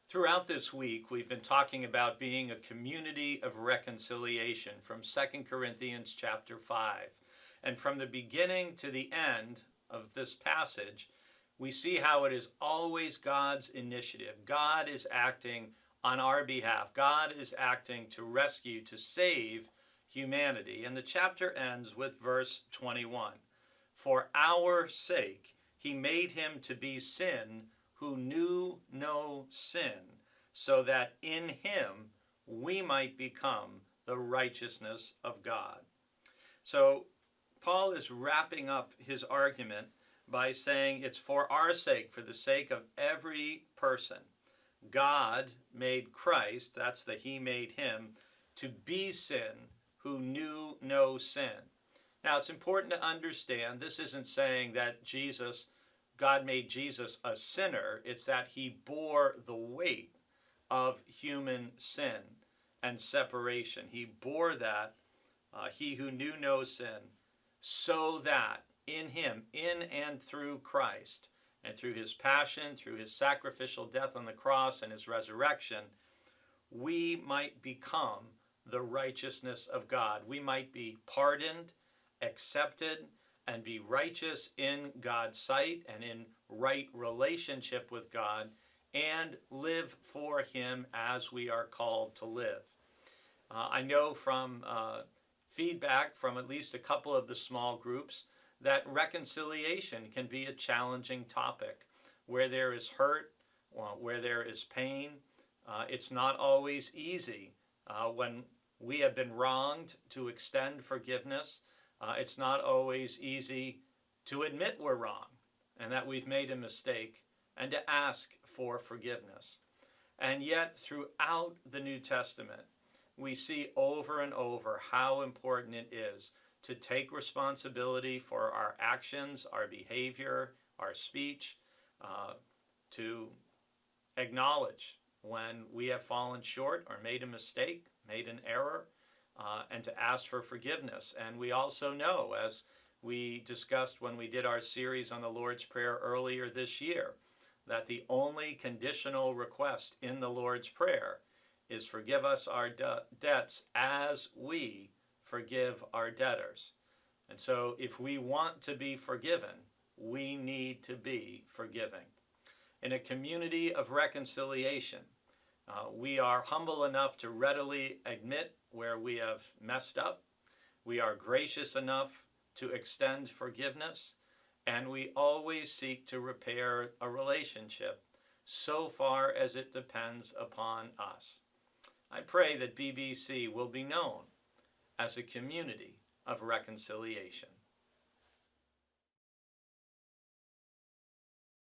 Throughout this week, we've been talking about being a community of reconciliation from 2 Corinthians chapter 5. And from the beginning to the end of this passage, we see how it is always God's initiative. God is acting on our behalf. God is acting to rescue, to save humanity. And the chapter ends with verse 21. For our sake, he made him to be sin who knew no sin, so that in him we might become the righteousness of God. So Paul is wrapping up his argument by saying it's for our sake, for the sake of every person. God made Christ, that's the he made him, to be sin who knew no sin. Now it's important to understand this isn't saying that God made Jesus a sinner. It's that he bore the weight of human sin and separation. He bore that, he who knew no sin, so that in him, in and through Christ, and through his passion, through his sacrificial death on the cross and his resurrection, we might become the righteousness of God. We might be pardoned, accepted, and be righteous in God's sight and in right relationship with God, and live for him as we are called to live. I know from feedback from at least a couple of the small groups that reconciliation can be a challenging topic. Where there is hurt, where there is pain, it's not always easy. When we have been wronged, to extend forgiveness, it's not always easy to admit we're wrong and that we've made a mistake and to ask for forgiveness. And yet, throughout the New Testament, we see over and over how important it is to take responsibility for our actions, our behavior, our speech, to acknowledge when we have fallen short or made a mistake, made an error, and to ask for forgiveness. And we also know, as we discussed when we did our series on the Lord's Prayer earlier this year, that the only conditional request in the Lord's Prayer is forgive us our debts as we forgive our debtors. And so if we want to be forgiven, we need to be forgiving. In a community of reconciliation, we are humble enough to readily admit where we have messed up. We are gracious enough to extend forgiveness, and we always seek to repair a relationship so far as it depends upon us. I pray that BBC will be known as a community of reconciliation.